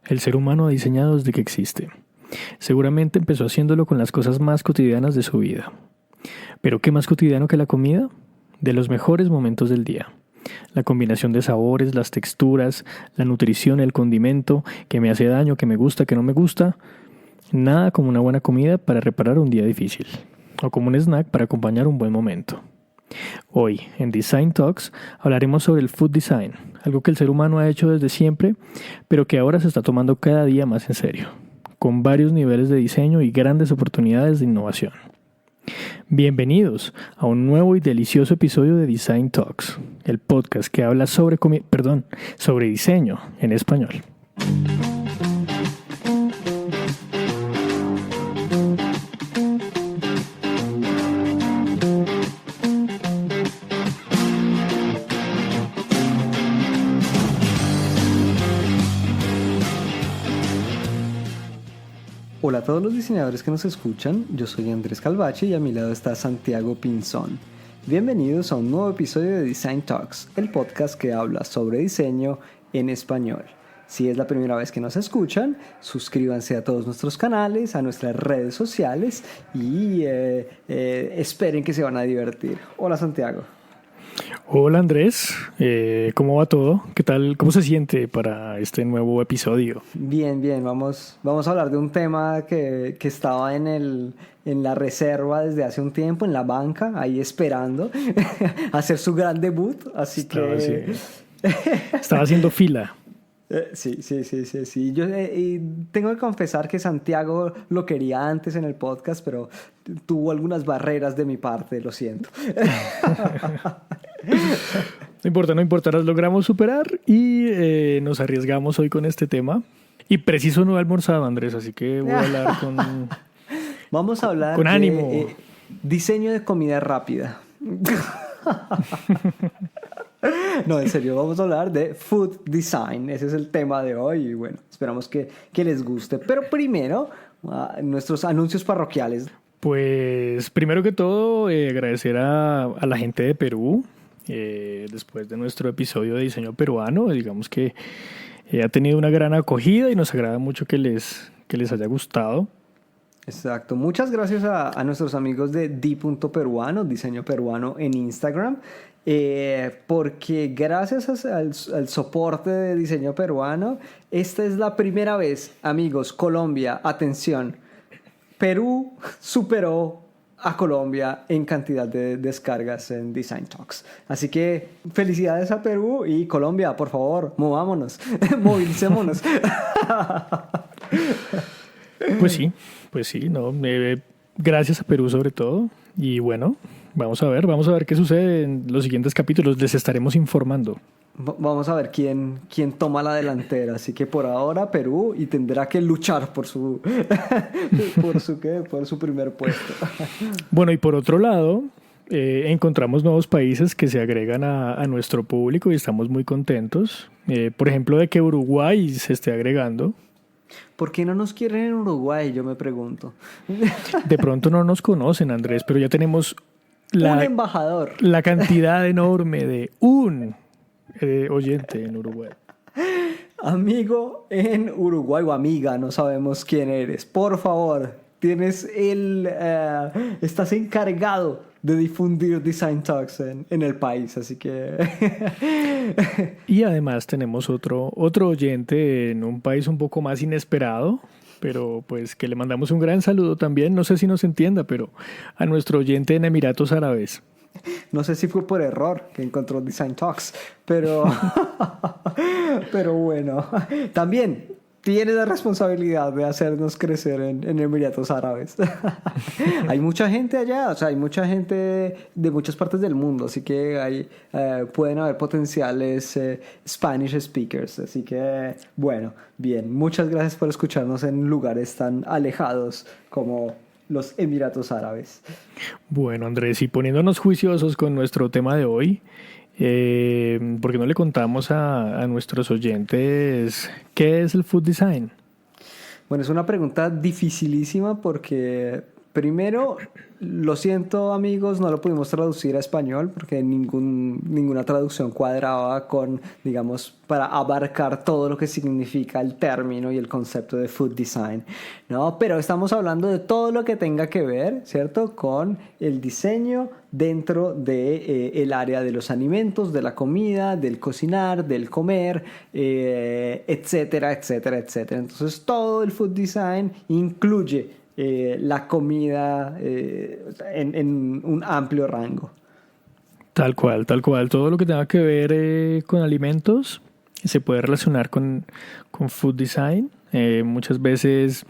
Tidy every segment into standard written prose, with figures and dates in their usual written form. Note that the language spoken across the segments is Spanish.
El ser humano ha diseñado desde que existe. Seguramente empezó haciéndolo con las cosas más cotidianas de su vida. ¿Pero qué más cotidiano que la comida? De los mejores momentos del día. La combinación de sabores, las texturas, la nutrición, el condimento, que me hace daño, que me gusta, que no me gusta. Nada como una buena comida para reparar un día difícil. O como un snack para acompañar un buen momento. Hoy, en Design Talks, hablaremos sobre el food design, algo que el ser humano ha hecho desde siempre, pero que ahora se está tomando cada día más en serio, con varios niveles de diseño y grandes oportunidades de innovación. Bienvenidos a un nuevo y delicioso episodio de Design Talks, el podcast que habla sobre diseño en español. Hola a todos los diseñadores que nos escuchan, yo soy Andrés Calvache y a mi lado está Santiago Pinzón. Bienvenidos a un nuevo episodio de Design Talks, el podcast que habla sobre diseño en español. Si es la primera vez que nos escuchan, suscríbanse a todos nuestros canales, a nuestras redes sociales y esperen que se van a divertir. Hola Santiago. Hola Andrés, ¿cómo va todo? ¿Qué tal? ¿Cómo se siente para este nuevo episodio? Bien, vamos a hablar de un tema que estaba en la reserva desde hace un tiempo, en la banca, ahí esperando hacer su gran debut, Estaba haciendo fila. Sí. Yo tengo que confesar que Santiago lo quería antes en el podcast, pero tuvo algunas barreras de mi parte, lo siento. No importa, las logramos superar y nos arriesgamos hoy con este tema. Y preciso no he almorzado, Andrés, así que voy a hablar con... Vamos a hablar con ánimo. De diseño de comida rápida. No, en serio, vamos a hablar de food design. Ese es el tema de hoy y bueno, esperamos que les guste. Pero primero, nuestros anuncios parroquiales. Pues primero que todo, agradecer a la gente de Perú. Después de nuestro episodio de diseño peruano, digamos que ha tenido una gran acogida y nos agrada mucho que les haya gustado. Exacto, muchas gracias a nuestros amigos de di.peruano, diseño peruano en Instagram, porque gracias al soporte de diseño peruano, esta es la primera vez, amigos, Colombia, atención, Perú superó a Colombia en cantidad de descargas en Design Talks. Así que felicidades a Perú y Colombia, por favor, movámonos, movilicémonos. Pues sí, no, gracias a Perú sobre todo. Y bueno, vamos a ver qué sucede en los siguientes capítulos. Les estaremos informando. Vamos a ver quién toma la delantera. Así que por ahora Perú y tendrá que luchar por su primer puesto. Bueno, y por otro lado, encontramos nuevos países que se agregan a nuestro público y estamos muy contentos. Por ejemplo, de que Uruguay se esté agregando. ¿Por qué no nos quieren en Uruguay? Yo me pregunto. De pronto no nos conocen, Andrés, pero ya tenemos un embajador. La cantidad enorme de un oyente en Uruguay. Amigo en Uruguay o amiga, no sabemos quién eres. Por favor, estás encargado de difundir Design Talks en el país, así que... Y además tenemos otro oyente en un país un poco más inesperado, pero pues que le mandamos un gran saludo también, no sé si nos entienda, pero a nuestro oyente en Emiratos Árabes. No sé si fue por error que encontró Design Talks, pero bueno, también tiene la responsabilidad de hacernos crecer en Emiratos Árabes. Hay mucha gente allá, o sea, hay mucha gente de muchas partes del mundo, así que pueden haber potenciales Spanish speakers. Así que, bueno, bien, muchas gracias por escucharnos en lugares tan alejados como los Emiratos Árabes. Bueno, Andrés, y poniéndonos juiciosos con nuestro tema de hoy, ¿por qué no le contamos a nuestros oyentes qué es el food design? Bueno, es una pregunta dificilísima porque primero, lo siento amigos, no lo pudimos traducir a español porque ninguna traducción cuadraba con, digamos, para abarcar todo lo que significa el término y el concepto de food design, ¿no? Pero estamos hablando de todo lo que tenga que ver, ¿cierto? Con el diseño dentro de, el área de los alimentos, de la comida, del cocinar, del comer, etcétera, etcétera, etcétera. Entonces todo el food design incluye la comida en un amplio rango. Tal cual, tal cual. Todo lo que tenga que ver con alimentos se puede relacionar con food design. Muchas veces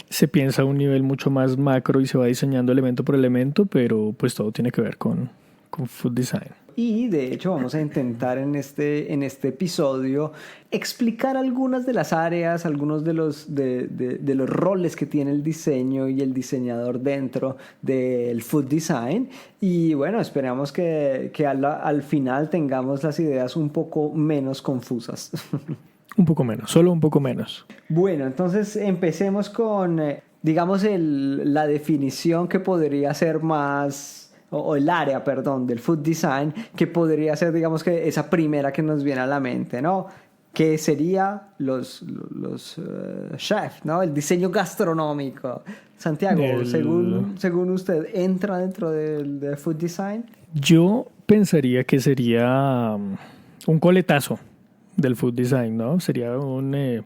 se piensa a un nivel mucho más macro y se va diseñando elemento por elemento, pero pues todo tiene que ver con food design. Y de hecho vamos a intentar en este episodio explicar algunas de las áreas, algunos de los roles que tiene el diseño y el diseñador dentro del food design. Y bueno, esperamos que al final tengamos las ideas un poco menos confusas. Un poco menos, solo un poco menos. Bueno, entonces empecemos con, digamos, la definición que podría ser más... o el área, perdón, del food design, que podría ser, digamos, que esa primera que nos viene a la mente, ¿no? Que sería los chefs, ¿no? El diseño gastronómico. Santiago, según usted, ¿entra dentro del food design? Yo pensaría que sería un coletazo del food design, ¿no? Sería una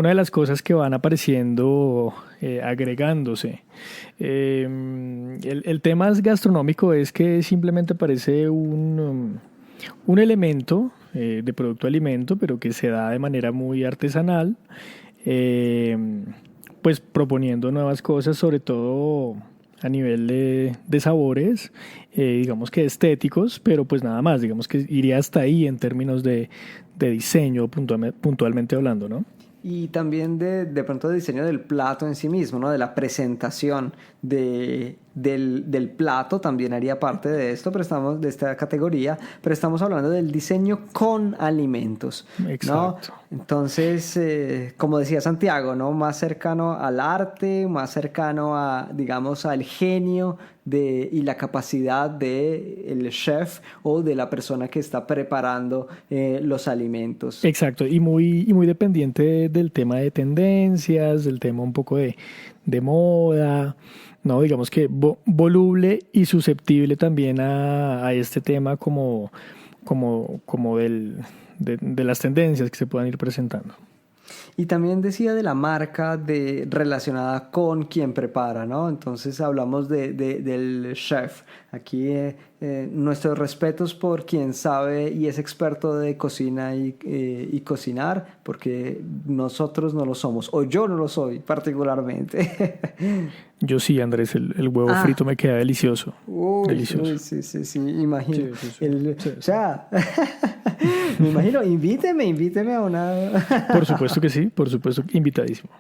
de las cosas que van apareciendo, agregándose. El tema gastronómico es que simplemente parece un elemento de producto alimento, pero que se da de manera muy artesanal, pues proponiendo nuevas cosas, sobre todo a nivel de sabores, digamos que estéticos, pero pues nada más, digamos que iría hasta ahí en términos de diseño puntualmente hablando, ¿no? Y también de pronto de diseño del plato en sí mismo, ¿no? De la presentación del plato también haría parte de esto, de esta categoría, pero estamos hablando del diseño con alimentos, ¿no? Exacto. Entonces, como decía Santiago, ¿no? Más cercano al arte, más cercano a, digamos, al genio y la capacidad del chef o de la persona que está preparando los alimentos. Exacto, y muy dependiente del tema de tendencias, del tema un poco de moda, ¿no? Digamos que voluble y susceptible también a este tema como de las tendencias que se puedan ir presentando. Y también decía de la marca relacionada con quien prepara, ¿no? Entonces hablamos del chef. Aquí nuestros respetos por quien sabe y es experto de cocina y cocinar, porque nosotros no lo somos, o yo no lo soy particularmente. Yo sí, Andrés, el huevo frito me queda delicioso. Delicioso. Uy, sí, imagino. Sí. O sea, me imagino, invíteme a una... Por supuesto que sí, por supuesto, invitadísimo.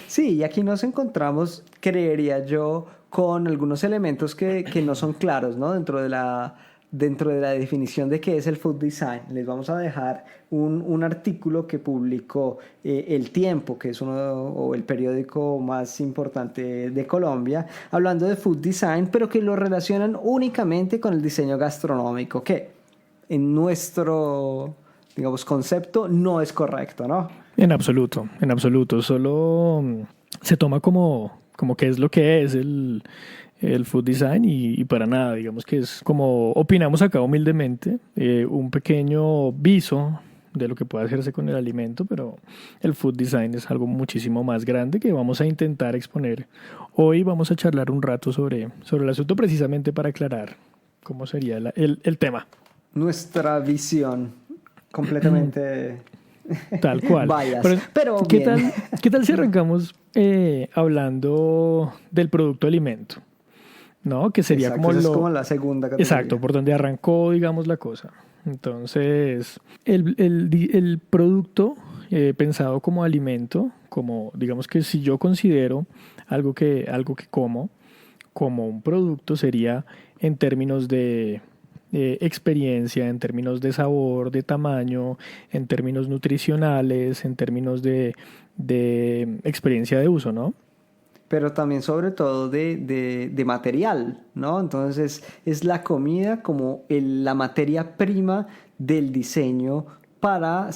Sí, y aquí nos encontramos, creería yo, con algunos elementos que no son claros, ¿no? Dentro de la definición de qué es el food design. Les vamos a dejar un artículo que publicó El Tiempo, que es el periódico más importante de Colombia, hablando de food design, pero que lo relacionan únicamente con el diseño gastronómico, que en nuestro, digamos, concepto no es correcto, ¿no? En absoluto. Solo se toma como que es lo que es el food design y para nada, digamos que es como opinamos acá humildemente, un pequeño viso de lo que puede hacerse con el alimento, pero el food design es algo muchísimo más grande que vamos a intentar exponer. Hoy vamos a charlar un rato sobre el asunto precisamente para aclarar cómo sería el tema. Nuestra visión completamente... Tal cual. Pero ¿qué tal si arrancamos hablando del producto alimento? ¿No? Que sería exacto, es como la segunda categoría. Exacto, por donde arrancó, digamos, la cosa. Entonces, el producto pensado como alimento, como, digamos que si yo considero algo que como un producto, sería en términos de experiencia, en términos de sabor, de tamaño, en términos nutricionales, en términos de experiencia de uso, ¿no? pero también sobre todo de material, ¿no? Entonces es la comida como la materia prima del diseño para,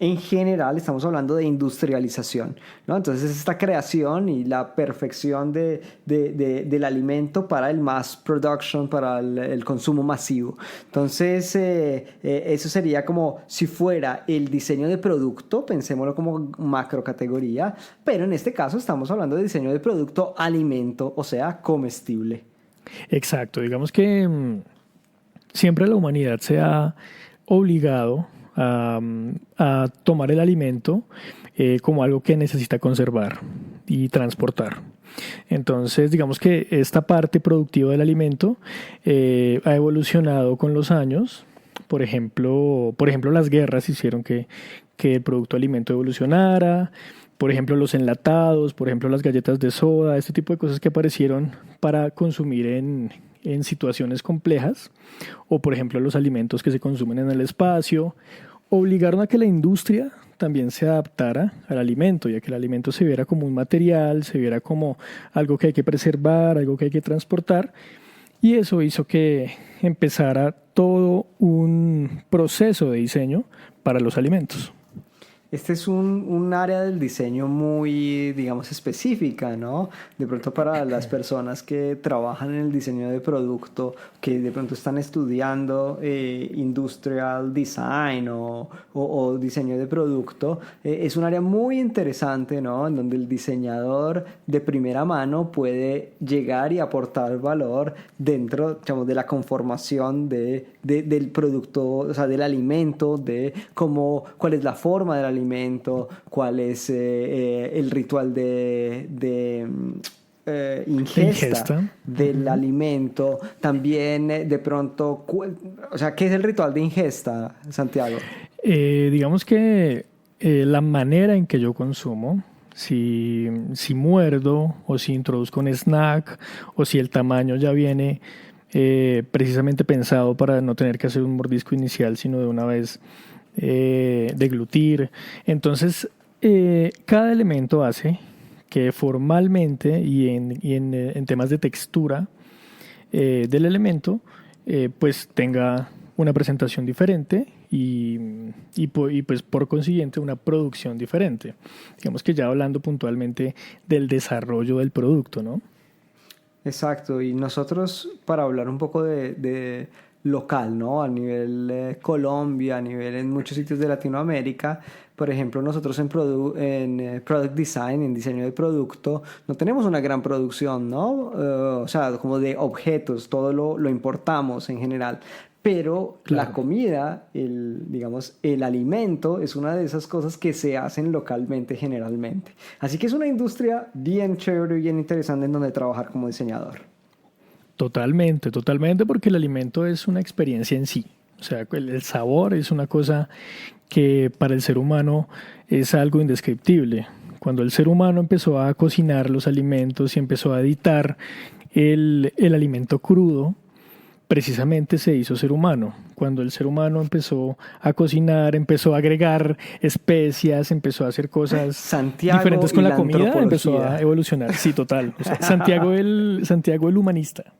en general, estamos hablando de industrialización, ¿no? Entonces es esta creación y la perfección del alimento para el mass production, para el consumo masivo. Entonces eso sería como si fuera el diseño de producto, pensémoslo como macro categoría, pero en este caso estamos hablando de diseño de producto alimento, o sea, comestible. Exacto, digamos que siempre la humanidad se ha obligado a tomar el alimento como algo que necesita conservar y transportar. Entonces, digamos que esta parte productiva del alimento ha evolucionado con los años. Por ejemplo, las guerras hicieron que el producto alimento evolucionara. Por ejemplo, los enlatados, por ejemplo, las galletas de soda, este tipo de cosas que aparecieron para consumir en situaciones complejas, o por ejemplo los alimentos que se consumen en el espacio, obligaron a que la industria también se adaptara al alimento, ya que el alimento se viera como un material, se viera como algo que hay que preservar, algo que hay que transportar, y eso hizo que empezara todo un proceso de diseño para los alimentos. Este es un área del diseño muy, digamos, específica, ¿no? De pronto para las personas que trabajan en el diseño de producto, que de pronto están estudiando industrial design o diseño de producto, es un área muy interesante, ¿no? En donde el diseñador de primera mano puede llegar y aportar valor dentro, digamos, de la conformación del producto, o sea, del alimento, de cuál es la forma del alimento, cuál es el ritual de ingesta del alimento. También de pronto, o sea, ¿qué es el ritual de ingesta, Santiago? Digamos que la manera en que yo consumo, si muerdo o si introduzco un snack o si el tamaño ya viene precisamente pensado para no tener que hacer un mordisco inicial, sino de una vez deglutir. Entonces, cada elemento hace que formalmente y en temas de textura del elemento, pues tenga una presentación diferente y pues por consiguiente una producción diferente. Digamos que ya hablando puntualmente del desarrollo del producto, ¿no? Exacto, y nosotros para hablar un poco de local, ¿no? A nivel Colombia, a nivel en muchos sitios de Latinoamérica, por ejemplo, nosotros en Product Design, en diseño de producto, no tenemos una gran producción, ¿no? O sea, como de objetos, todo lo importamos en general. Pero claro, la comida, digamos, el alimento es una de esas cosas que se hacen localmente generalmente. Así que es una industria bien chévere y bien interesante en donde trabajar como diseñador. Totalmente, porque el alimento es una experiencia en sí. O sea, el sabor es una cosa que para el ser humano es algo indescriptible. Cuando el ser humano empezó a cocinar los alimentos y empezó a editar el alimento crudo, precisamente se hizo ser humano. Cuando el ser humano empezó a cocinar, empezó a agregar especias, empezó a hacer cosas diferentes con la comida, empezó a evolucionar. Sí, total. O sea, Santiago el humanista.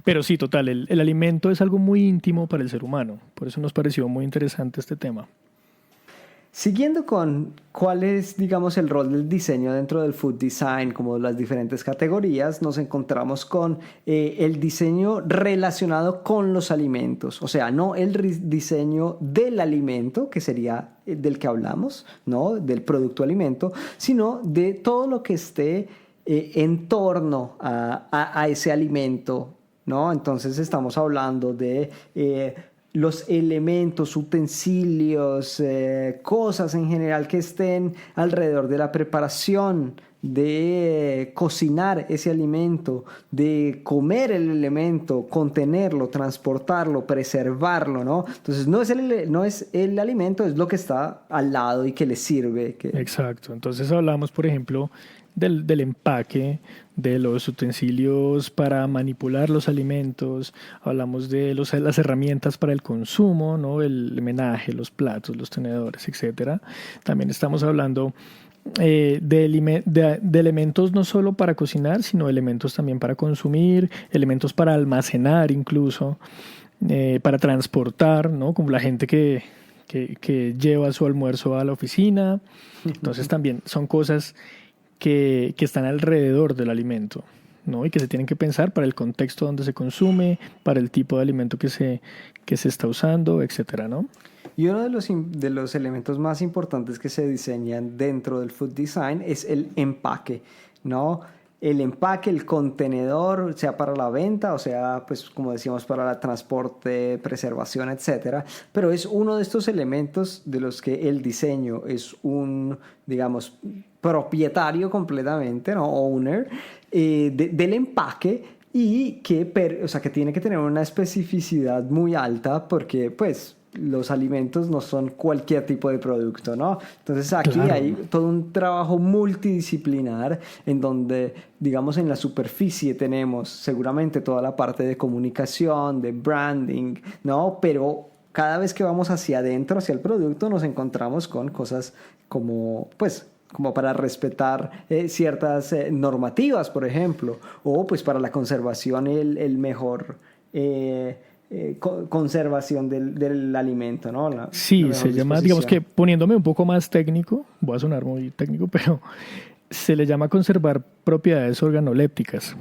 Pero sí, total, el alimento es algo muy íntimo para el ser humano. Por eso nos pareció muy interesante este tema. Siguiendo con cuál es, digamos, el rol del diseño dentro del food design, como las diferentes categorías, nos encontramos con el diseño relacionado con los alimentos. O sea, no el diseño del alimento, que sería del que hablamos, ¿no? Del producto alimento, sino de todo lo que esté en torno a ese alimento, ¿no? Entonces estamos hablando de los elementos, utensilios, cosas en general que estén alrededor de la preparación, de cocinar ese alimento, de comer el elemento, contenerlo, transportarlo, preservarlo, ¿no? Entonces no es el alimento, es lo que está al lado y que le sirve. Exacto. Entonces hablamos, por ejemplo, del empaque, de los utensilios para manipular los alimentos, hablamos de las herramientas para el consumo, ¿no? El menaje, los platos, los tenedores, etcétera. También estamos hablando de elementos no solo para cocinar, sino elementos también para consumir, elementos para almacenar incluso, para transportar, ¿no? Como la gente que lleva su almuerzo a la oficina. Entonces también son cosas que están alrededor del alimento, ¿no? Y que se tienen que pensar para el contexto donde se consume, para el tipo de alimento que se está usando, etcétera, ¿no? Y uno de los elementos más importantes que se diseñan dentro del food design es el empaque, ¿no? El empaque, el contenedor, sea para la venta o sea, pues como decíamos, para el transporte, preservación, etcétera. Pero es uno de estos elementos de los que el diseño es un, digamos, propietario completamente, ¿no? Owner del empaque y o sea, que tiene que tener una especificidad muy alta porque, pues, los alimentos no son cualquier tipo de producto, ¿no? Entonces aquí Claro. hay todo un trabajo multidisciplinar en donde, digamos, en la superficie tenemos seguramente toda la parte de comunicación, de branding, ¿no? Pero cada vez que vamos hacia adentro, hacia el producto, nos encontramos con cosas como, pues, como para respetar ciertas normativas, por ejemplo, o pues para la conservación, el mejor... conservación del alimento, ¿no? Sí, se llama, digamos que poniéndome un poco más técnico, voy a sonar muy técnico, pero se le llama conservar propiedades organolépticas,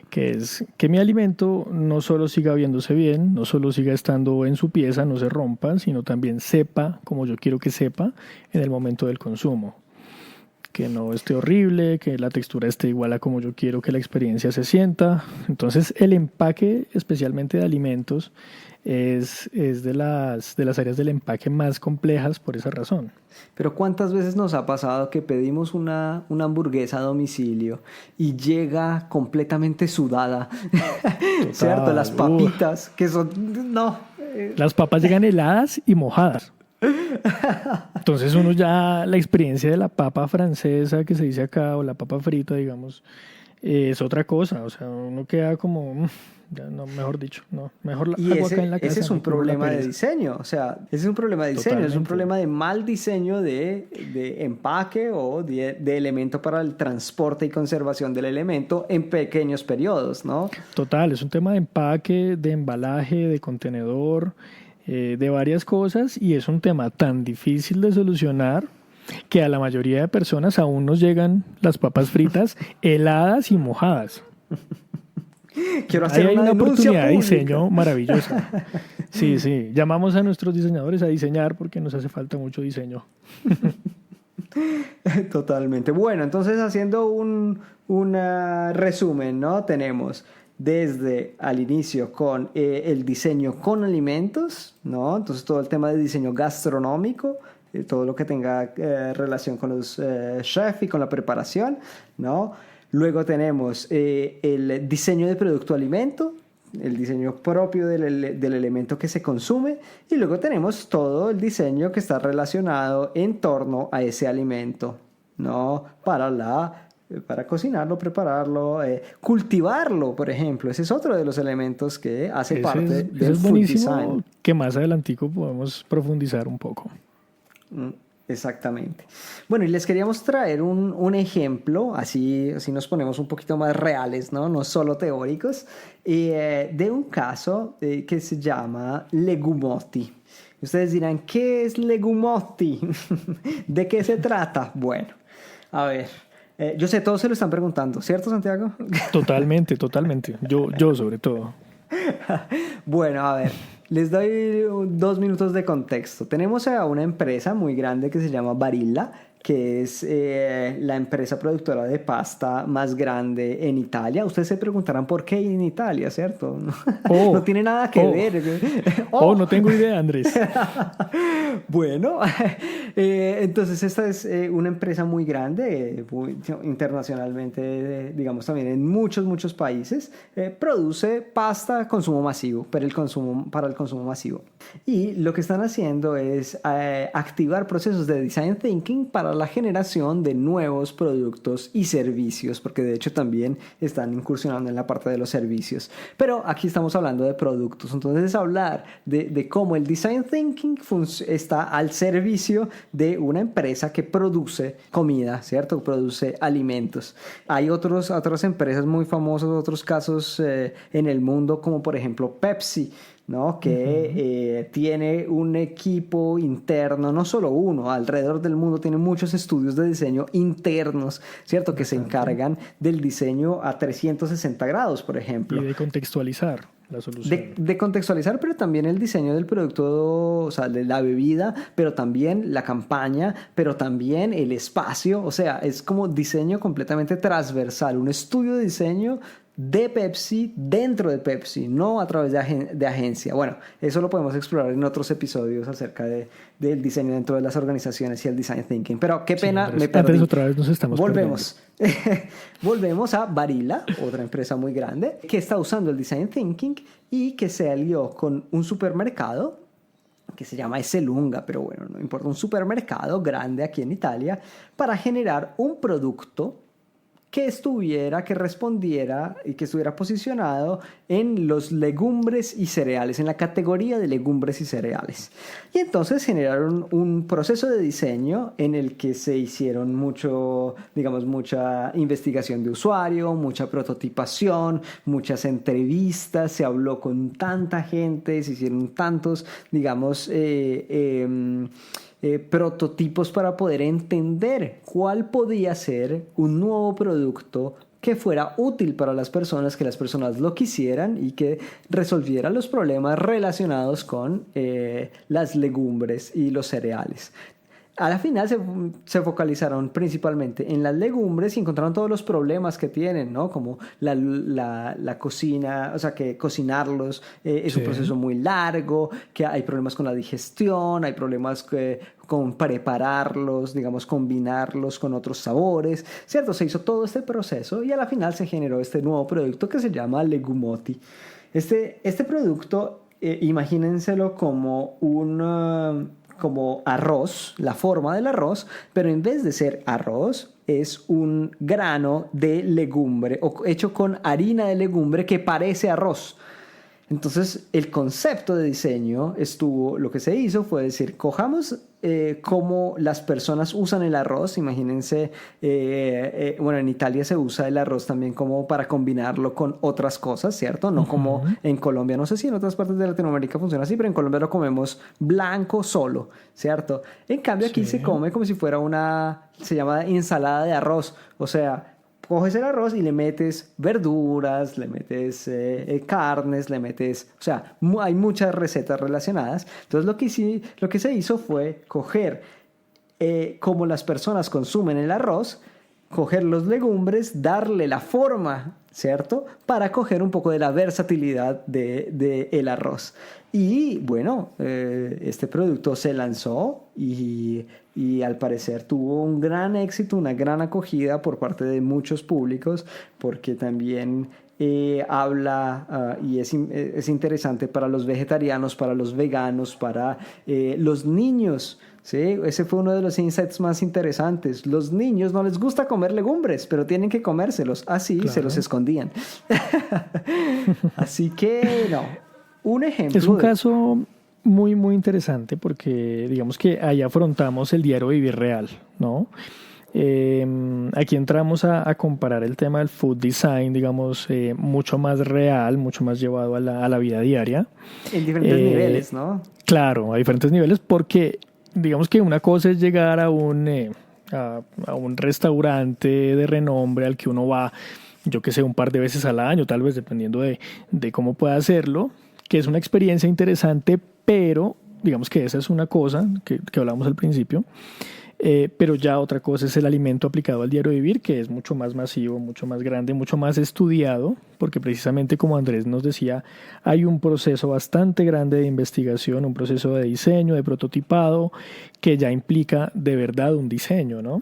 que es que mi alimento no solo siga viéndose bien, no solo siga estando en su pieza, no se rompa, sino también sepa como yo quiero que sepa en el momento del consumo. Que no esté horrible, que la textura esté igual a como yo quiero que la experiencia se sienta. Entonces el empaque, especialmente de alimentos, es de las áreas del empaque más complejas por esa razón. Pero ¿cuántas veces nos ha pasado que pedimos una hamburguesa a domicilio y llega completamente sudada? Total. ¿Cierto? Las papitas, que son... No. Las papas llegan heladas y mojadas. Entonces uno ya, la experiencia de la papa francesa que se dice acá, o la papa frita, digamos, es otra cosa. O sea, uno queda como, ya no, mejor dicho, no, mejor la y hago acá en la casa. ese es un problema de diseño, o sea, ese es un problema de diseño, totalmente. Es un problema de mal diseño de empaque o de elemento para el transporte y conservación del elemento en pequeños periodos, ¿no? Total, es un tema de empaque, de embalaje, de contenedor, de varias cosas, y es un tema tan difícil de solucionar que a la mayoría de personas aún nos llegan las papas fritas heladas y mojadas. Quiero hacer Ahí hay una oportunidad pública. de diseño maravillosa. Sí, sí. Llamamos a nuestros diseñadores a diseñar porque nos hace falta mucho diseño. Totalmente. Bueno, entonces haciendo un resumen, ¿no? Tenemos desde al inicio con el diseño con alimentos, ¿no? Entonces todo el tema de diseño gastronómico, todo lo que tenga relación con los chefs y con la preparación, ¿no? Luego tenemos el diseño de producto alimento, el diseño propio del elemento que se consume, y luego tenemos todo el diseño que está relacionado en torno a ese alimento, ¿no? Para cocinarlo, prepararlo, cultivarlo, por ejemplo. Ese es otro de los elementos que hace parte del food design. Que más adelantico podemos profundizar un poco. Exactamente. Bueno, y les queríamos traer un ejemplo, así nos ponemos un poquito más reales, ¿no? No solo teóricos, de un caso que se llama Legumotti. Ustedes dirán, ¿qué es Legumotti? ¿De qué se trata? Bueno, a ver, yo sé, todos se lo están preguntando, ¿cierto, Santiago? Totalmente, totalmente. Yo sobre todo. Bueno, a ver. Les doy 2 minutos de contexto. Tenemos a una empresa muy grande que se llama Barilla, que es la empresa productora de pasta más grande en Italia. Ustedes se preguntarán por qué en Italia, ¿cierto? No tiene nada que ver. No tengo idea, Andrés. Bueno, entonces esta es una empresa muy grande, internacionalmente, digamos también en muchos países. Produce pasta de consumo masivo, para el consumo masivo. Y lo que están haciendo es activar procesos de design thinking para para la generación de nuevos productos y servicios, porque de hecho también están incursionando en la parte de los servicios. Pero aquí estamos hablando de productos, entonces es hablar de cómo el design thinking está al servicio de una empresa que produce comida, ¿cierto? Produce alimentos. Hay otras empresas muy famosas, otros casos en el mundo, como por ejemplo Pepsi, ¿no? Que tiene un equipo interno, no solo uno, alrededor del mundo tiene muchos estudios de diseño internos, ¿cierto? Que se encargan del diseño a 360 grados, por ejemplo. Y de contextualizar la solución. De contextualizar, pero también el diseño del producto, o sea, de la bebida, pero también la campaña, pero también el espacio, o sea, es como diseño completamente transversal, un estudio de diseño de Pepsi dentro de Pepsi, no a través de agencia. Bueno, eso lo podemos explorar en otros episodios acerca del diseño dentro de las organizaciones y el design thinking. Pero qué pena, me perdí. Andrés, otra vez nos estamos Volvemos. Volvemos a Barilla, otra empresa muy grande, que está usando el design thinking y que se alió con un supermercado que se llama Esselunga, pero bueno, no importa, un supermercado grande aquí en Italia, para generar un producto que respondiera y que estuviera posicionado en los legumbres y cereales, en la categoría de legumbres y cereales. Y entonces generaron un proceso de diseño en el que se hicieron mucha investigación de usuario, mucha prototipación, muchas entrevistas, se habló con tanta gente, se hicieron tantos, prototipos para poder entender cuál podía ser un nuevo producto que fuera útil para las personas, que las personas lo quisieran y que resolviera los problemas relacionados con las legumbres y los cereales. A la final se focalizaron principalmente en las legumbres y encontraron todos los problemas que tienen, ¿no? Como la cocina, o sea, que cocinarlos es un proceso muy largo, que hay problemas con la digestión, hay problemas con prepararlos, combinarlos con otros sabores, ¿cierto? Se hizo todo este proceso y a la final se generó este nuevo producto que se llama Legumoti. Este producto, imagínenselo como como arroz, la forma del arroz, pero en vez de ser arroz, es un grano de legumbre hecho con harina de legumbre que parece arroz. Entonces, el concepto de diseño lo que se hizo fue decir, cojamos cómo las personas usan el arroz. Imagínense, en Italia se usa el arroz también como para combinarlo con otras cosas, ¿cierto? No como en Colombia, no sé si en otras partes de Latinoamérica funciona así, pero en Colombia lo comemos blanco solo, ¿cierto? En cambio aquí se come como si fuera se llama ensalada de arroz, o sea, coges el arroz y le metes verduras, le metes carnes, o sea, hay muchas recetas relacionadas. Entonces lo que se hizo fue coger como las personas consumen el arroz, coger los legumbres, darle la forma, ¿cierto? Para coger un poco de la versatilidad de el arroz. Y bueno, este producto se lanzó y al parecer tuvo un gran éxito, una gran acogida por parte de muchos públicos, porque también habla y es interesante para los vegetarianos, para los veganos, para los niños. Sí, ese fue uno de los insights más interesantes. Los niños no les gusta comer legumbres, pero tienen que comérselos. Así se los escondían. Así que, no. Un ejemplo. Es un caso muy, muy interesante porque digamos que ahí afrontamos el diario vivir real, ¿no? Aquí entramos a comparar el tema del food design, mucho más real, mucho más llevado a la vida diaria. En diferentes niveles, ¿no? Claro, a diferentes niveles porque digamos que una cosa es llegar a un restaurante de renombre al que uno va, yo que sé, un par de veces al año, tal vez dependiendo de cómo pueda hacerlo, que es una experiencia interesante, pero digamos que esa es una cosa que hablamos al principio. Pero ya otra cosa es el alimento aplicado al diario vivir, que es mucho más masivo, mucho más grande, mucho más estudiado, porque precisamente como Andrés nos decía, hay un proceso bastante grande de investigación, un proceso de diseño, de prototipado, que ya implica de verdad un diseño, ¿no?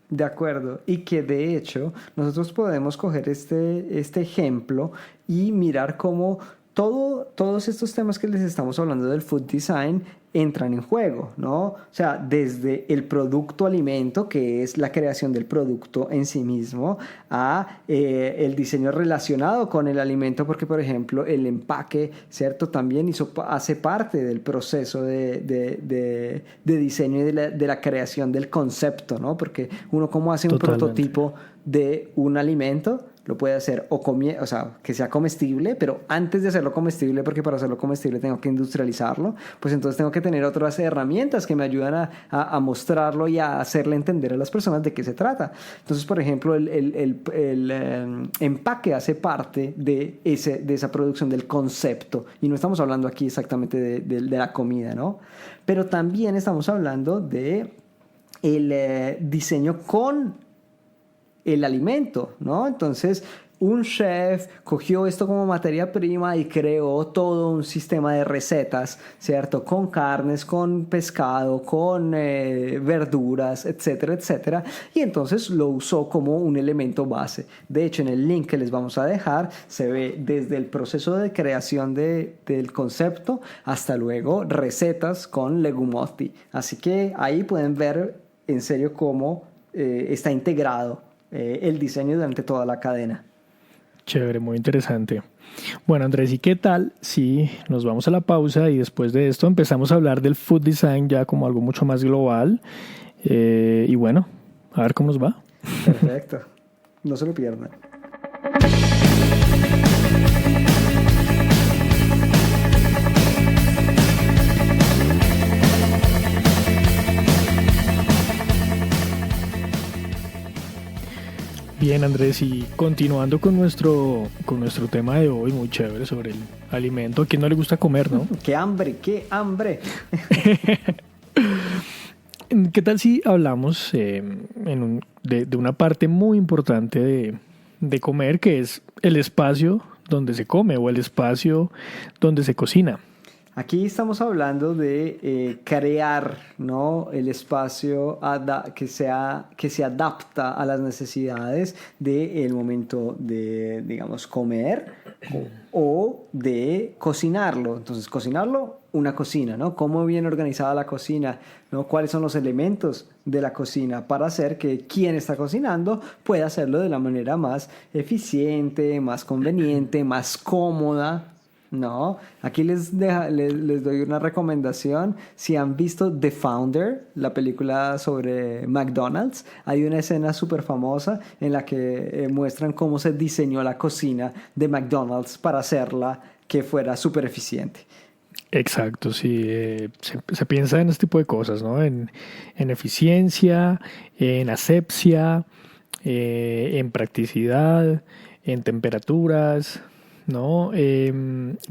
De acuerdo, y que de hecho nosotros podemos coger este ejemplo y mirar cómo todos estos temas que les estamos hablando del food design entran en juego, ¿no? O sea, desde el producto alimento, que es la creación del producto en sí mismo, a el diseño relacionado con el alimento, porque, por ejemplo, el empaque, ¿cierto? También hace parte del proceso de diseño y de la creación del concepto, ¿no? Porque uno, ¿cómo hace un prototipo de un alimento? Lo puede hacer o sea, que sea comestible, pero antes de hacerlo comestible, porque para hacerlo comestible tengo que industrializarlo, pues entonces tengo que tener otras herramientas que me ayudan a mostrarlo y a hacerle entender a las personas de qué se trata. Entonces, por ejemplo, el empaque hace parte de esa producción del concepto, y no estamos hablando aquí exactamente de la comida, ¿no? Pero también estamos hablando de el diseño con el alimento, ¿no? Entonces, un chef cogió esto como materia prima y creó todo un sistema de recetas, ¿cierto? Con carnes, con pescado, con verduras, etcétera, etcétera. Y entonces lo usó como un elemento base. De hecho, en el link que les vamos a dejar, se ve desde el proceso de creación del concepto hasta luego recetas con legumotti. Así que ahí pueden ver en serio cómo está integrado el diseño durante toda la cadena. Chévere, muy interesante. Bueno, Andrés, ¿y qué tal si nos vamos a la pausa y después de esto empezamos a hablar del food design ya como algo mucho más global? Y bueno, a ver cómo nos va. Perfecto. No se lo pierdan. Bien, Andrés, y continuando con nuestro tema de hoy, muy chévere, sobre el alimento. ¿A quién no le gusta comer, no? ¡Qué hambre, qué hambre! ¿Qué tal si hablamos de una parte muy importante de comer, que es el espacio donde se come o el espacio donde se cocina? Aquí estamos hablando de crear, ¿no? El espacio que se adapta a las necesidades del momento de, digamos, comer o de cocinarlo. Entonces, cocinarlo, una cocina, ¿no? ¿Cómo viene organizada la cocina? ¿No? ¿Cuáles son los elementos de la cocina para hacer que quien está cocinando pueda hacerlo de la manera más eficiente, más conveniente, más cómoda? No, aquí les doy una recomendación. Si han visto The Founder, la película sobre McDonald's, hay una escena súper famosa en la que muestran cómo se diseñó la cocina de McDonald's para hacerla que fuera súper eficiente. Exacto, sí. Se piensa en este tipo de cosas, ¿no? En eficiencia, en asepsia, en practicidad, en temperaturas, ¿no?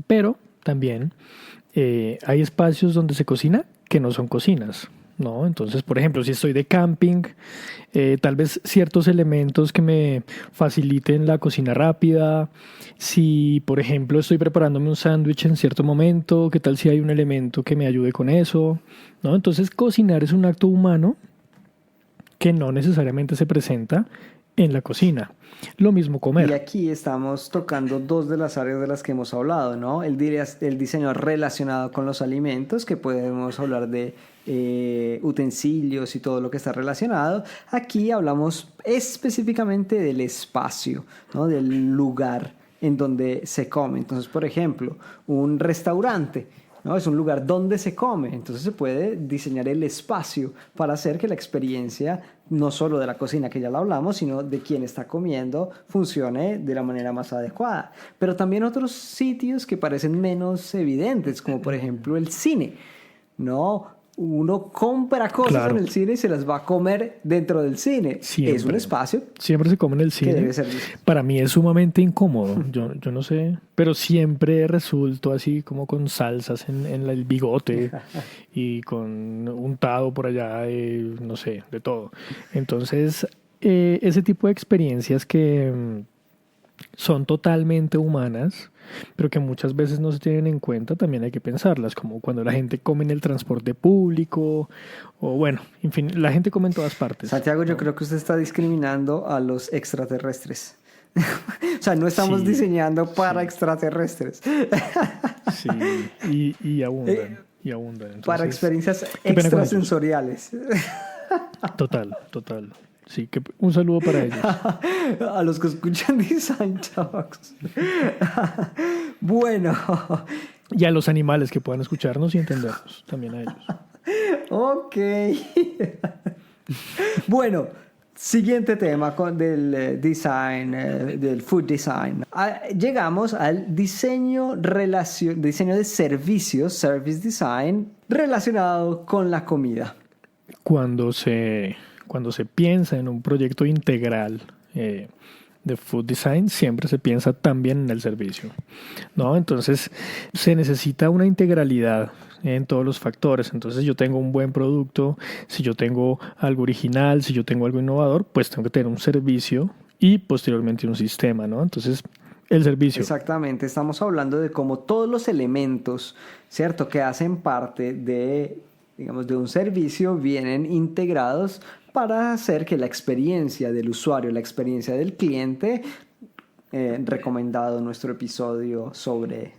Pero también hay espacios donde se cocina que no son cocinas, ¿no? Entonces, por ejemplo, si estoy de camping, tal vez ciertos elementos que me faciliten la cocina rápida. Si, por ejemplo, estoy preparándome un sándwich en cierto momento, ¿qué tal si hay un elemento que me ayude con eso? ¿No? Entonces, cocinar es un acto humano que no necesariamente se presenta en la cocina. Lo mismo comer. Y aquí estamos tocando dos de las áreas de las que hemos hablado, ¿no? El diseño relacionado con los alimentos, que podemos hablar de utensilios y todo lo que está relacionado. Aquí hablamos específicamente del espacio, ¿no? Del lugar en donde se come. Entonces, por ejemplo, un restaurante, ¿no? Es un lugar donde se come, entonces se puede diseñar el espacio para hacer que la experiencia, no solo de la cocina que ya la hablamos, sino de quien está comiendo, funcione de la manera más adecuada. Pero también otros sitios que parecen menos evidentes, como por ejemplo el cine, ¿no? Uno compra cosas en el cine y se las va a comer dentro del cine. Siempre. Es un espacio. Siempre se come en el cine. Que debe ser... Para mí es sumamente incómodo. Yo no sé, pero siempre resulto así como con salsas en el bigote y con untado por allá, no sé, de todo. Entonces, ese tipo de experiencias que son totalmente humanas, pero que muchas veces no se tienen en cuenta, también hay que pensarlas, como cuando la gente come en el transporte público, o bueno, en fin, la gente come en todas partes. Santiago, yo creo que usted está discriminando a los extraterrestres. O sea, no estamos Sí, diseñando para sí, extraterrestres, sí, y abundan, y abundan. para Entonces, experiencias qué pena con ellos. extrasensoriales. Total, total. Sí, que un saludo para ellos. A los que escuchan Design Talks. Bueno, Y a los animales que puedan escucharnos y entendernos, también a ellos. ok. Bueno, siguiente tema del design, del food design. Llegamos al diseño de servicios, service design, relacionado con la comida. Cuando se, cuando se piensa en un proyecto integral de food design, siempre se piensa también en el servicio, ¿no? Entonces, se necesita una integralidad en todos los factores. Entonces, yo tengo un buen producto, si yo tengo algo original, si yo tengo algo innovador, pues tengo que tener un servicio y posteriormente un sistema, ¿no? Entonces, el servicio. Exactamente, estamos hablando de cómo todos los elementos, ¿cierto?, que hacen parte de, digamos, de un servicio vienen integrados para hacer que la experiencia del usuario, la experiencia del cliente, recomendado nuestro episodio sobre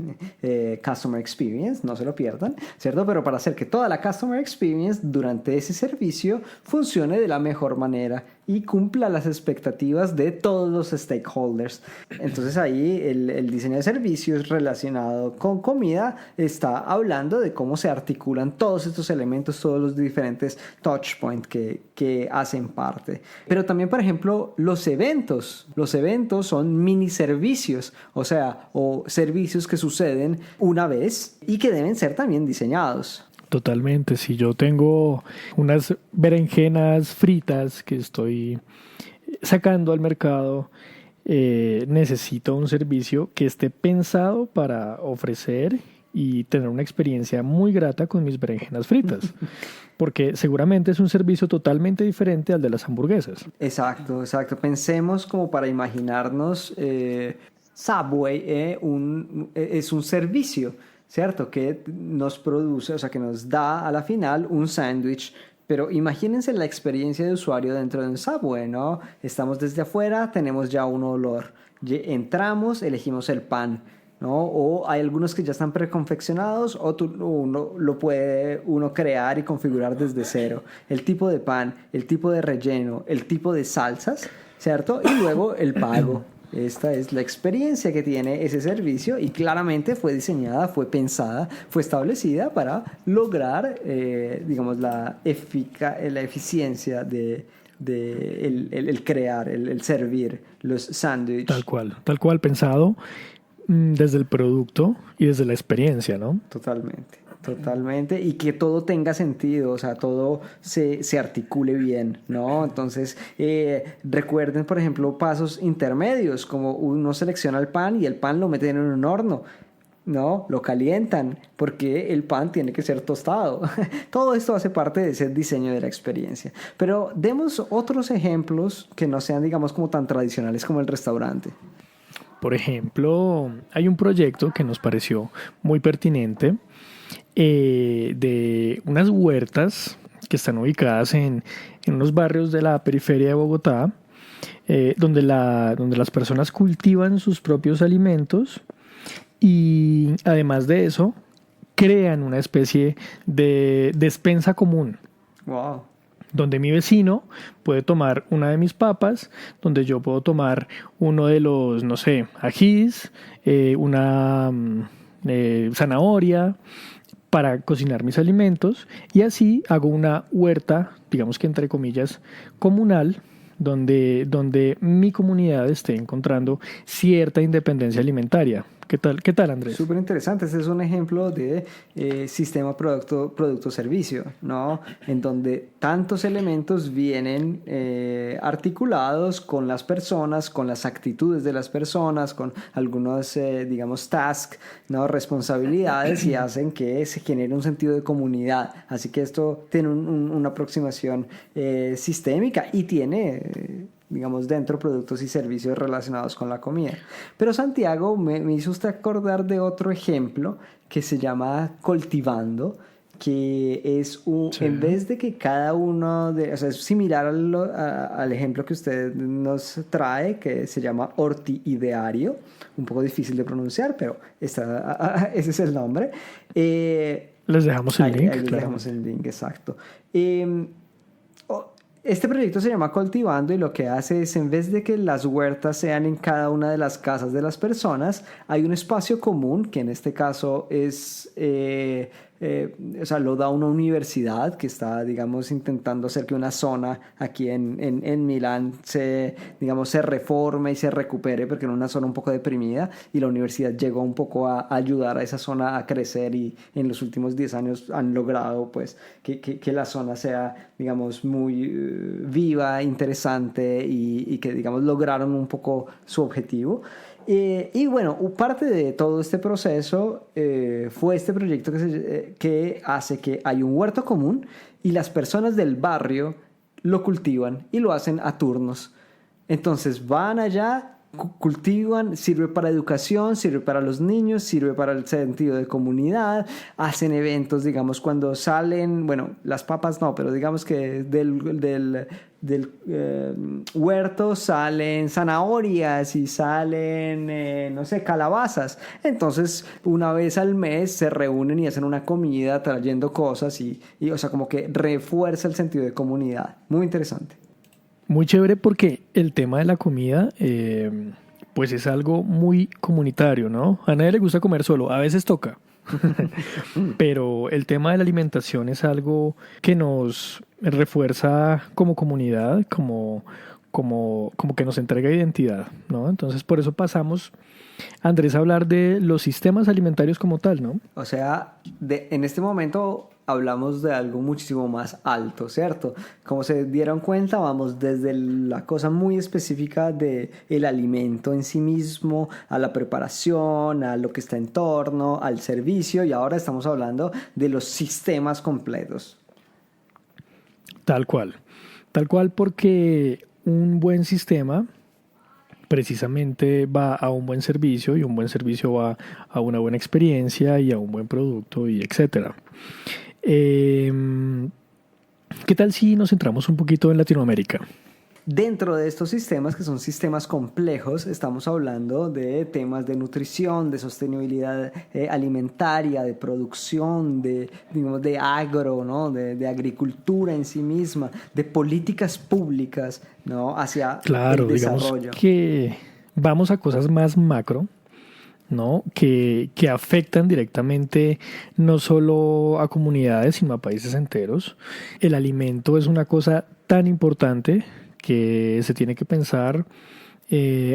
Customer Experience, no se lo pierdan, ¿cierto? Pero para hacer que toda la Customer Experience durante ese servicio funcione de la mejor manera y cumpla las expectativas de todos los stakeholders. Entonces ahí el diseño de servicios relacionado con comida está hablando de cómo se articulan todos estos elementos, todos los diferentes touch points que hacen parte. Pero también, por ejemplo, los eventos son mini servicios, o sea, o servicios que suceden una vez y que deben ser también diseñados. Totalmente, si yo tengo unas berenjenas fritas que estoy sacando al mercado, necesito un servicio que esté pensado para ofrecer y tener una experiencia muy grata con mis berenjenas fritas, porque seguramente es un servicio totalmente diferente al de las hamburguesas. Exacto, exacto. Pensemos como para imaginarnos, Subway es un servicio, ¿cierto? Que nos produce, o sea, que nos da a la final un sándwich. Pero imagínense la experiencia de usuario dentro de un Subway, ¿no? Estamos desde afuera, tenemos ya un olor. Entramos, elegimos el pan, ¿no? O hay algunos que ya están preconfeccionados o uno lo puede uno crear y configurar desde cero. El tipo de pan, el tipo de relleno, el tipo de salsas, ¿cierto? Y luego el pago. Esta es la experiencia que tiene ese servicio y claramente fue diseñada, fue pensada, fue establecida para lograr, digamos, la eficiencia de el crear, el servir los sándwiches. Tal cual pensado desde el producto y desde la experiencia, ¿no? Totalmente, totalmente. Y que todo tenga sentido, o sea, todo se articule bien, ¿no? Entonces, recuerden, por ejemplo, pasos intermedios, como uno selecciona el pan y el pan lo meten en un horno, ¿no? Lo calientan, porque el pan tiene que ser tostado. Todo esto hace parte de ese diseño de la experiencia. Pero demos otros ejemplos que no sean, digamos, como tan tradicionales como el restaurante. Por ejemplo, hay un proyecto que nos pareció muy pertinente de unas huertas que están ubicadas en unos barrios de la periferia de Bogotá, donde las personas cultivan sus propios alimentos y además de eso crean una especie de despensa común. Wow. Donde mi vecino puede tomar una de mis papas, donde yo puedo tomar uno de los, no sé, ajís, una zanahoria para cocinar mis alimentos y así hago una huerta, digamos que entre comillas, comunal, donde mi comunidad esté encontrando cierta independencia alimentaria. ¿Qué tal, Andrés? Súper interesante. Este es un ejemplo de sistema producto-servicio, ¿no? En donde tantos elementos vienen articulados con las personas, con las actitudes de las personas, con algunos, digamos, tasks, ¿no? Responsabilidades y hacen que se genere un sentido de comunidad. Así que esto tiene una aproximación sistémica y tiene... digamos, dentro productos y servicios relacionados con la comida. Pero Santiago me hizo usted acordar de otro ejemplo que se llama Cultivando, que es Sí. en vez de que cada uno de, o sea, es similar al ejemplo que usted nos trae, que se llama ortiideario, un poco difícil de pronunciar, pero ese es el nombre. Les dejamos el Ahí link, les dejamos claramente. el link, exacto. Eh, este proyecto se llama Cultivando y lo que hace es, en vez de que las huertas sean en cada una de las casas de las personas, hay un espacio común, que en este caso es, o sea, lo da una universidad que está, digamos, intentando hacer que una zona aquí en Milán se, digamos, se reforme y se recupere, porque era una zona un poco deprimida y la universidad llegó un poco a ayudar a esa zona a crecer y en los últimos 10 años han logrado, pues, que la zona sea, digamos, muy viva, interesante y que, digamos, lograron un poco su objetivo. Y bueno, parte de todo este proceso fue este proyecto que hace que hay un huerto común y las personas del barrio lo cultivan y lo hacen a turnos. Entonces van allá, cultivan, sirve para educación, sirve para los niños, sirve para el sentido de comunidad, hacen eventos, digamos, cuando salen, bueno, las papas no, pero digamos que del huerto salen zanahorias y salen, no sé, calabazas. Entonces, una vez al mes se reúnen y hacen una comida trayendo cosas o sea, como que refuerza el sentido de comunidad. Muy interesante. Muy chévere porque el tema de la comida, pues es algo muy comunitario, ¿no? A nadie le gusta comer solo, a veces toca. Pero el tema de la alimentación es algo que nos refuerza como comunidad, como que nos entrega identidad, ¿no? Entonces por eso pasamos, Andrés, a hablar de los sistemas alimentarios como tal, ¿no? O sea, en este momento hablamos de algo muchísimo más alto, ¿cierto? Como se dieron cuenta, vamos desde la cosa muy específica de el alimento en sí mismo, a la preparación, a lo que está en torno, al servicio, y ahora estamos hablando de los sistemas completos. Tal cual porque un buen sistema precisamente va a un buen servicio y un buen servicio va a una buena experiencia y a un buen producto y etcétera. Eh, ¿Qué tal si nos centramos un poquito en Latinoamérica? Dentro de estos sistemas, que son sistemas complejos, estamos hablando de temas de nutrición, de sostenibilidad alimentaria, de producción, digamos, de agro, ¿no? De agricultura en sí misma, de políticas públicas, ¿no? Hacia el Claro, digamos desarrollo. que vamos a cosas más macro, ¿no? Que afectan directamente no solo a comunidades, sino a países enteros. El alimento es una cosa tan importante que se tiene que pensar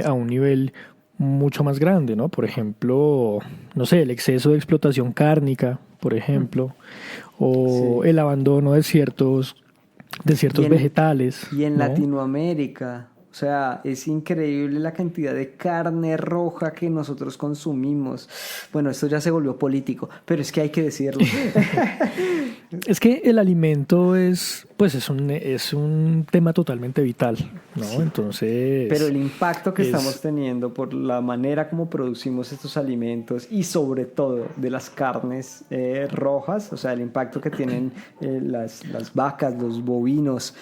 a un nivel mucho más grande, ¿no? Por ejemplo, no sé, el exceso de explotación cárnica, por ejemplo, o Sí. el abandono de ciertos vegetales, Y en ¿no? Latinoamérica, o sea, es increíble la cantidad de carne roja que nosotros consumimos. Bueno, esto ya se volvió político, pero es que hay que decirlo. Es que el alimento pues es un tema totalmente vital, ¿no? Sí. Pero Entonces, el impacto que estamos es, teniendo por la manera como producimos estos alimentos y sobre todo de las carnes rojas, o sea, el impacto que tienen las vacas, los bovinos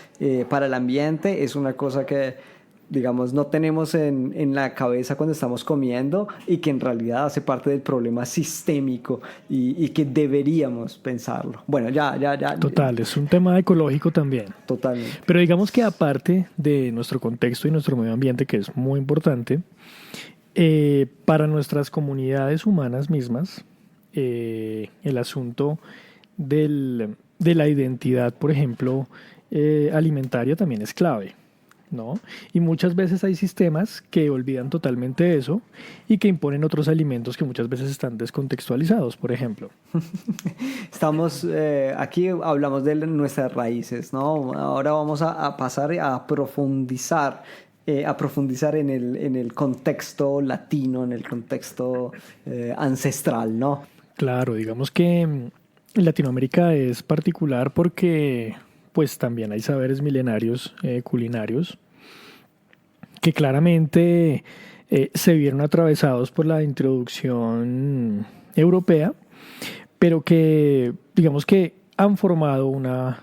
para el ambiente es una cosa que, digamos, no tenemos en la cabeza cuando estamos comiendo y que en realidad hace parte del problema sistémico y que deberíamos pensarlo. Bueno, ya, total, es un tema ecológico también. totalmente. Pero digamos que aparte de nuestro contexto y nuestro medio ambiente, que es muy importante, para nuestras comunidades humanas mismas, el asunto de la identidad, por ejemplo, alimentaria también es clave, ¿no? Y muchas veces hay sistemas que olvidan totalmente eso y que imponen otros alimentos que muchas veces están descontextualizados, por ejemplo. Estamos, aquí hablamos de nuestras raíces, ¿no? Ahora vamos a pasar a profundizar en el contexto latino, en el contexto ancestral, ¿no? Claro, digamos que Latinoamérica es particular porque pues también hay saberes milenarios culinarios que claramente se vieron atravesados por la introducción europea, pero que digamos que han formado una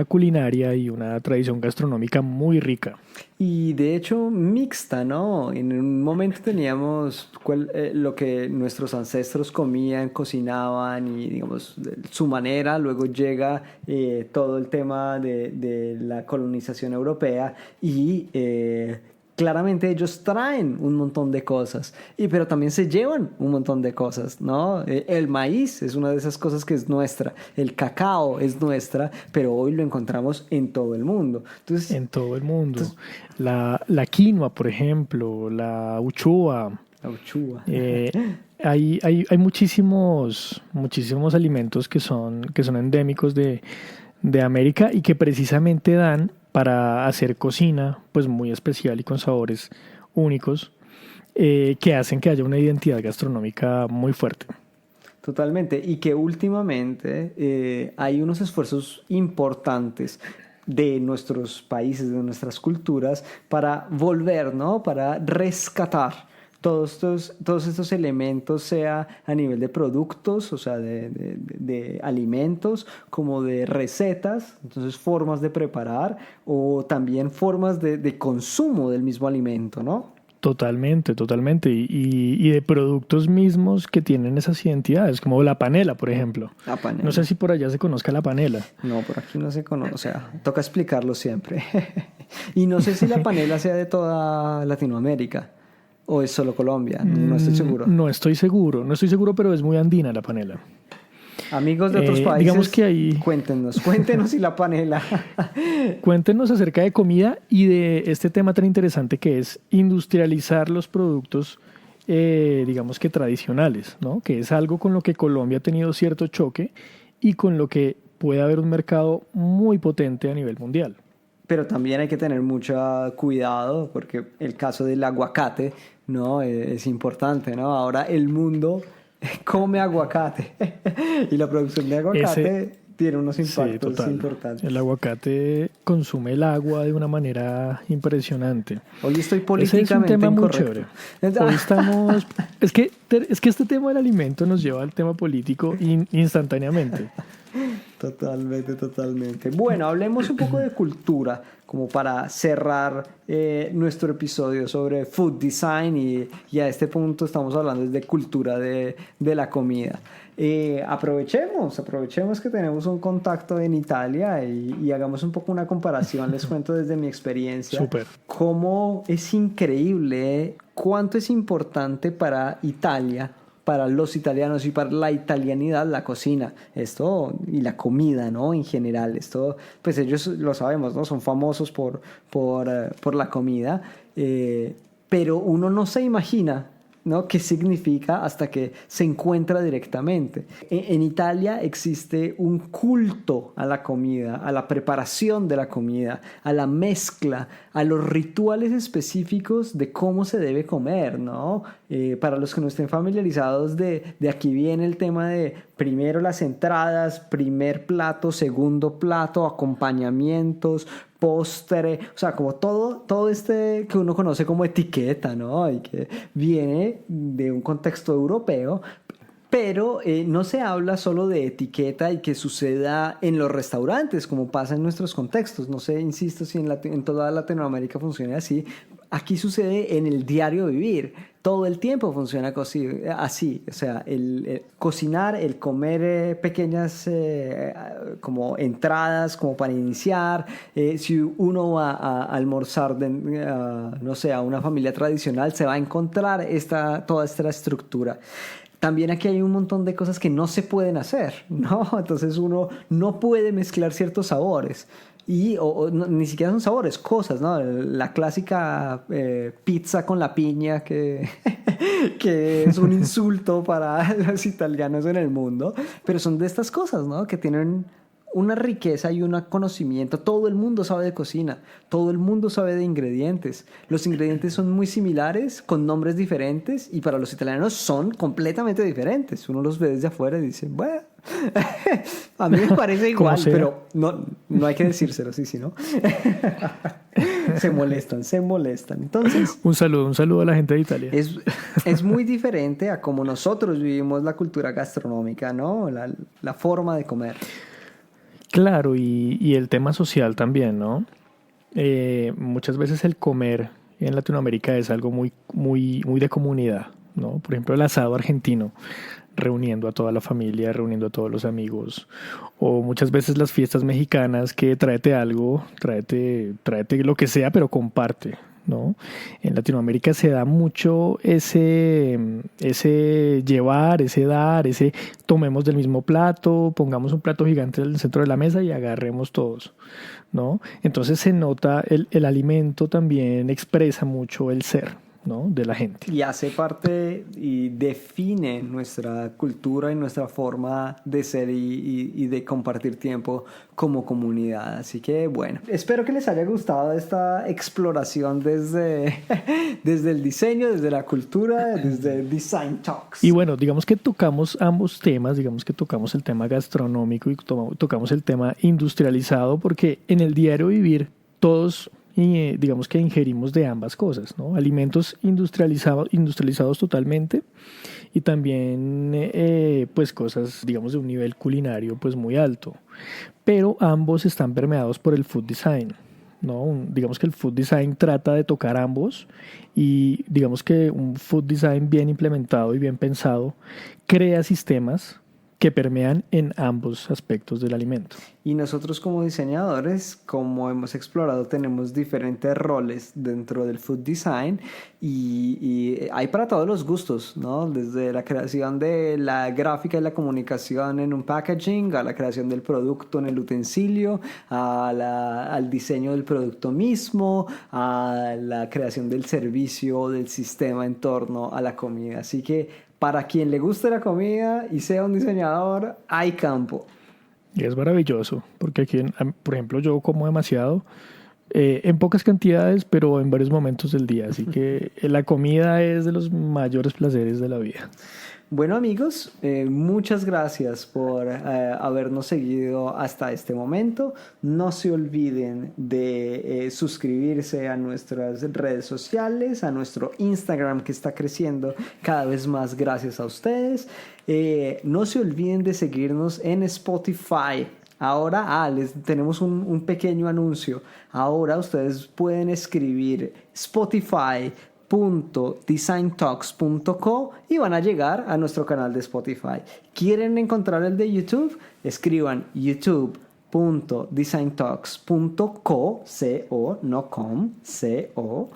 culinaria y una tradición gastronómica muy rica. Y de hecho mixta, ¿no? En un momento teníamos lo que nuestros ancestros comían, cocinaban y digamos su manera, luego llega todo el tema de la colonización europea y claramente ellos traen un montón de cosas, pero también se llevan un montón de cosas, ¿no? El maíz es una de esas cosas que es nuestra, el cacao es nuestra, pero hoy lo encontramos en todo el mundo. Entonces, En todo el mundo. La quinoa, por ejemplo, la uchua. la uchúa. Hay muchísimos alimentos que son endémicos de América y que precisamente dan para hacer cocina pues muy especial y con sabores únicos que hacen que haya una identidad gastronómica muy fuerte. Totalmente, y que últimamente hay unos esfuerzos importantes de nuestros países, de nuestras culturas, para volver, ¿no? Para rescatar todos estos elementos, sea a nivel de productos, o sea, de alimentos, como de recetas, entonces formas de preparar, o también formas de consumo del mismo alimento, ¿no? Totalmente, totalmente. Y de productos mismos que tienen esas identidades, como la panela, por ejemplo. La panela. No sé si por allá se conozca la panela. No, por aquí no se conoce, o sea, toca explicarlo siempre. Y no sé si la panela sea de toda Latinoamérica o es solo Colombia, no estoy seguro. No estoy seguro, pero es muy andina la panela. Amigos de otros países, digamos que ahí... cuéntenos si la panela. Cuéntenos acerca de comida y de este tema tan interesante que es industrializar los productos, digamos que tradicionales, ¿no? Que es algo con lo que Colombia ha tenido cierto choque y con lo que puede haber un mercado muy potente a nivel mundial. Pero también hay que tener mucho cuidado porque el caso del aguacate, ¿no? Es importante, ¿no? Ahora el mundo come aguacate y la producción de aguacate tiene unos impactos importantes. El aguacate consume el agua de una manera impresionante. Hoy estoy políticamente es un tema incorrecto. Muy chévere. Hoy estamos... es que este tema del alimento nos lleva al tema político instantáneamente. Totalmente. Bueno, hablemos un poco de cultura, como para cerrar nuestro episodio sobre food design y a este punto estamos hablando de cultura de la comida. Aprovechemos que tenemos un contacto en Italia y hagamos un poco una comparación. Les cuento desde mi experiencia. Súper. Cómo es increíble, cuánto es importante para Italia, para los italianos y para la italianidad, la cocina, esto y la comida, ¿no? En general, esto, pues ellos lo sabemos, ¿no? Son famosos por la comida, pero uno no se imagina, ¿no? ¿Qué significa hasta que se encuentra directamente? En Italia existe un culto a la comida, a la preparación de la comida, a la mezcla, a los rituales específicos de cómo se debe comer, ¿no? Para los que no estén familiarizados, de aquí viene el tema de primero las entradas, primer plato, segundo plato, acompañamientos, postre, o sea, como todo este que uno conoce como etiqueta, ¿no? Y que viene de un contexto europeo, pero no se habla solo de etiqueta y que suceda en los restaurantes, como pasa en nuestros contextos. No sé, insisto, si en toda Latinoamérica funciona así. Aquí sucede en el diario vivir. Todo el tiempo funciona así. O sea, el cocinar, el comer pequeñas como entradas, como para iniciar. Si uno va a almorzar, no sé, a una familia tradicional, se va a encontrar toda esta estructura. También aquí hay un montón de cosas que no se pueden hacer, ¿no? Entonces uno no puede mezclar ciertos sabores. Ni siquiera son sabores, cosas, ¿no? La clásica pizza con la piña que es un insulto para los italianos en el mundo. Pero son de estas cosas, ¿no? Que tienen una riqueza y un conocimiento. Todo el mundo sabe de cocina, todo el mundo sabe de ingredientes. Los ingredientes son muy similares, con nombres diferentes, y para los italianos son completamente diferentes. Uno los ve desde afuera y dice, bueno, A mí me parece igual, sea. pero no hay que decírselo, sí, ¿no? Se molestan. Entonces, Un saludo a la gente de Italia. es muy diferente a como nosotros vivimos la cultura gastronómica, ¿no? La forma de comer. Claro, y el tema social también, ¿no? Muchas veces el comer en Latinoamérica es algo muy, muy, muy de comunidad, ¿no? Por ejemplo, el asado argentino, reuniendo a toda la familia, reuniendo a todos los amigos, o muchas veces las fiestas mexicanas que tráete algo, tráete lo que sea, pero comparte, ¿no? En Latinoamérica se da mucho ese llevar, ese dar, ese tomemos del mismo plato, pongamos un plato gigante en el centro de la mesa y agarremos todos, ¿no? Entonces se nota, el alimento también expresa mucho el ser, ¿no? De la gente. Y hace parte y define nuestra cultura y nuestra forma de ser y de compartir tiempo como comunidad. Así que bueno, espero que les haya gustado esta exploración desde el diseño, desde la cultura, desde Design Talks. Y bueno, digamos que tocamos ambos temas, digamos que tocamos el tema gastronómico y tocamos el tema industrializado, porque en el diario vivir todos digamos que ingerimos de ambas cosas, ¿no? Alimentos industrializados totalmente, y también pues cosas, digamos, de un nivel culinario pues muy alto, pero ambos están permeados por el food design, ¿no? Digamos que el food design trata de tocar ambos, y digamos que un food design bien implementado y bien pensado crea sistemas que permean en ambos aspectos del alimento. Y nosotros como diseñadores, como hemos explorado, tenemos diferentes roles dentro del food design, y hay para todos los gustos, ¿no? Desde la creación de la gráfica y la comunicación en un packaging, a la creación del producto en el utensilio, al diseño del producto mismo, a la creación del servicio, del sistema en torno a la comida. Así que para quien le guste la comida y sea un diseñador, hay campo. Y es maravilloso, porque aquí, por ejemplo, yo como demasiado, en pocas cantidades, pero en varios momentos del día. Así que la comida es de los mayores placeres de la vida. Bueno, amigos, muchas gracias por habernos seguido hasta este momento. No se olviden de suscribirse a nuestras redes sociales, a nuestro Instagram, que está creciendo cada vez más gracias a ustedes. No se olviden de seguirnos en Spotify. Ahora, tenemos un pequeño anuncio. Ahora ustedes pueden escribir Spotify.designtalks.co y van a llegar a nuestro canal de Spotify. ¿Quieren encontrar el de YouTube? Escriban youtube.designtalks.co, co, no com, co,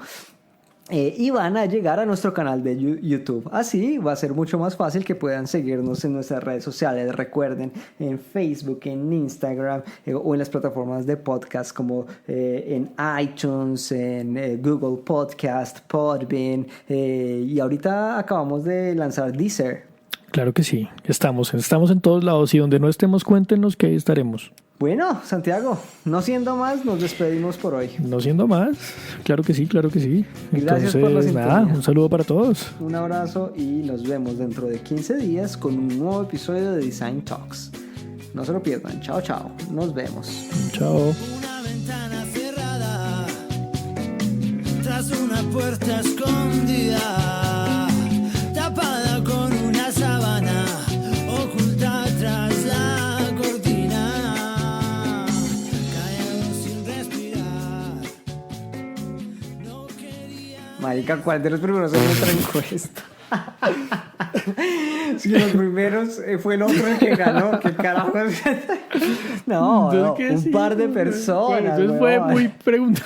y van a llegar a nuestro canal de YouTube. Así va a ser mucho más fácil que puedan seguirnos en nuestras redes sociales. Recuerden, en Facebook, en Instagram, o en las plataformas de podcast como en iTunes, en Google Podcast, Podbean, y ahorita acabamos de lanzar Deezer. Claro que sí, estamos en todos lados, y donde no estemos, cuéntenos que ahí estaremos. Bueno, Santiago, no siendo más, nos despedimos por hoy. No siendo más, claro que sí, claro que sí. Gracias por la sintonía. Nada, un saludo para todos. Un abrazo y nos vemos dentro de 15 días con un nuevo episodio de Design Talks. No se lo pierdan. Chao, chao. Nos vemos. Chao. Una ventana cerrada, tras una puerta escondida, tapada con una sábana, oculta tras la cortina, callado sin respirar. No quería. Marica, ¿cuál de los primeros en nuestra encuesta? Si los primeros fue el otro el que ganó, ¿qué carajo? No, Entonces, ¿qué un sí? par de personas. Bueno, entonces fue weón. muy pregunta.